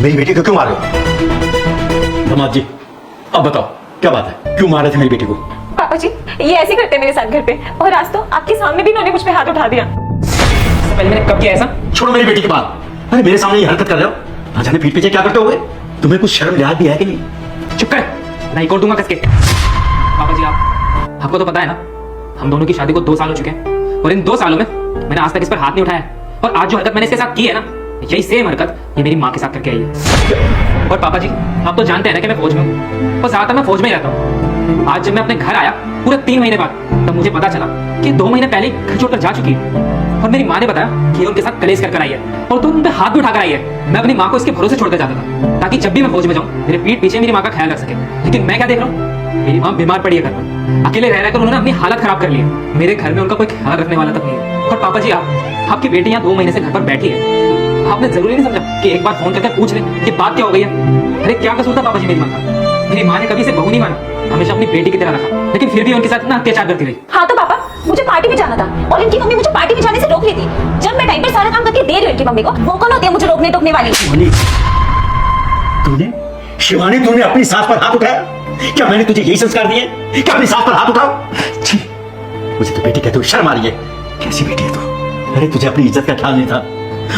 मेरी बेटी को क्यों मारे हो? दामाद जी अब बताओ क्या बात है, क्यों मारे थे मेरी बेटी को? पापा जी ये ऐसे करते मेरे साथ घर पे, और आज तो आपके सामने भी इन्होंने मुझ पे हाथ उठा दिया। इससे पहले मैंने कब किया ऐसा? छोड़ो मेरी बेटी की बात। अरे मेरे सामने ये हरकत कर रहे हो, ना जाने पीठ पीछे क्या करते हो? तुम्हें कुछ शर्म लिहाज भी है कि नहीं? चुप कर, नहीं कोड दूंगा कसके। पापा जी आपको तो पता है ना, हम दोनों की शादी को 2 साल हो चुके हैं, और इन 2 सालों में मैंने आज तक इस पर हाथ नहीं उठाया। और आज जो हरकत मैंने इसके साथ की है ना, यही सेम हरकत ये मेरी माँ के साथ करके आई है। और पापा जी आप तो जानते हैं ना कि मैं फौज में हूँ, और ज्यादातर मैं फौज में ही रहता हूँ। आज जब मैं अपने घर आया पूरे 3 महीने बाद, तब मुझे पता चला कि 2 महीने पहले घर छोड़कर जा चुकी है। और मेरी माँ ने बताया कि उनके साथ कलेश कर आई है, और तो उन पे हाथ भी उठाकर आई है। मैं अपनी माँ को इसके भरोसे छोड़कर जाता था, ताकि जब भी मैं फौज में जाऊँ मेरे पीठ पीछे मेरी माँ का ख्याल रख सके। लेकिन मैं क्या देख रहा हूँ, मेरी माँ बीमार पड़ी है घर पर, अकेले रह रहकर उन्होंने अपनी हालत खराब कर ली है। मेरे घर में उनका कोई ख्याल रखने वाला तक नहीं है। और पापा जी आपकी बेटी यहाँ 2 महीने से घर पर बैठी है, आपने जरूरी नहीं समझा कि एक बार फोन करके पूछ ले कि बात क्या हो गई है? अरे क्या कसूर था पापा जी मेरी माँ का? मेरी माँ ने कभी इसे बहू नहीं माना, हमेशा अपनी बेटी की तरह रखा, लेकिन फिर भी उनके साथ इतना अत्याचार करती रही। हाँ तो पापा मुझे पार्टी में जाना था, और इनकी मम्मी मुझे पार्टी में जाने से रोक रही थी। जब मैं टाइम पर सारा काम करके दे रही हूँ इनकी मम्मी को, वो कौन होती है मुझे रोकने टोकने वाली? तूने शिवानी, तूने अपनी सास पर हाथ उठाया? क्या मैंने तुझे यही संस्कार दिए कि अपनी सास पर हाथ उठाओ? छी, मुझे तो बेटी कहते हुए शर्म आ रही है। कैसी बेटी है तू? अरे तुझे अपनी इज्जत का ख्याल नहीं था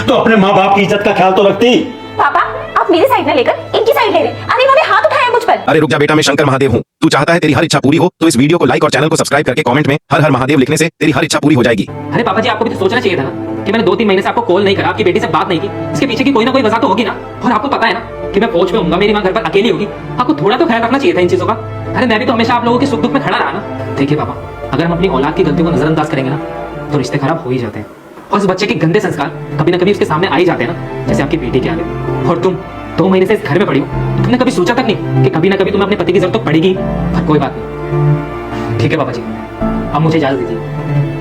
तो अपने माँ बाप की इज्जत का ख्याल तो रखती। पापा आप मेरी साइड ना लेकर इनकी साइड ले रहे। अरे इन्होंने हाथ उठाया मुझ पर। अरे रुक जा बेटा, मैं शंकर महादेव हूँ। तू चाहता है तेरी हर इच्छा पूरी हो तो इस वीडियो को लाइक और चैनल को सब्सक्राइब करके कमेंट में हर हर महादेव लिखने से तेरी हर इच्छा पूरी हो जाएगी। अरे पापा जी आपको भी तो सोचना चाहिए था ना कि मैंने 2-3 महीने से आपको कॉल नहीं करा, आपकी बेटी से बात नहीं की। इसके पीछे की कोई ना कोई वजह तो होगी ना। और आपको पता है ना कि मैं फौज में हूँ, मेरी माँ घर पर अकेली होगी, आपको थोड़ा तो ख्याल रखना चाहिए था इन चीजों का। अरे मैं भी तो हमेशा आप लोगों के सुख दुख में खड़ा रहा ना। देखिए पापा, अगर हम अपनी औलाद की गलतियों को नजरअंदाज करेंगे ना तो रिश्ते खराब हो ही जाते हैं, और उस बच्चे के गंदे संस्कार कभी ना कभी उसके सामने आ ही जाते हैं ना, जैसे आपकी बेटी के आगे। और तुम 2 महीने से इस घर में पड़ी हो, तुमने कभी सोचा तक नहीं कि कभी ना कभी तुम्हें अपने पति की जरूरत तो पड़ेगी। पर कोई बात नहीं, ठीक है पापा जी, अब मुझे इजाजत दीजिए,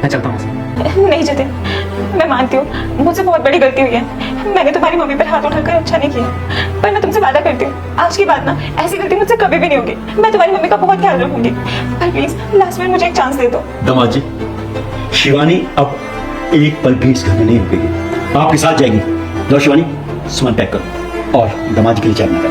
मैं चलता हूँ। नहीं जतिन, मैं मानती हूँ मुझसे बहुत बड़ी गलती हुई है। मैंने तुम्हारी मम्मी पर हाथ उठाकर अच्छा नहीं किया, पर मैं तुमसे वादा करती हूँ आज की बात ना, ऐसी गलती मुझसे कभी भी नहीं होगी। मैं तुम्हारी मम्मी का बहुत ख्याल रखूंगी, पर प्लीज लास्ट में मुझे एक चांस दे दो। दामाद जी, शिवानी अब एक पल भी इस घर में नहीं रुकेगी, आपके साथ जाएगी। लो शिवानी, सामान पैक करो और दामाद जी के लिए चाय बना कर।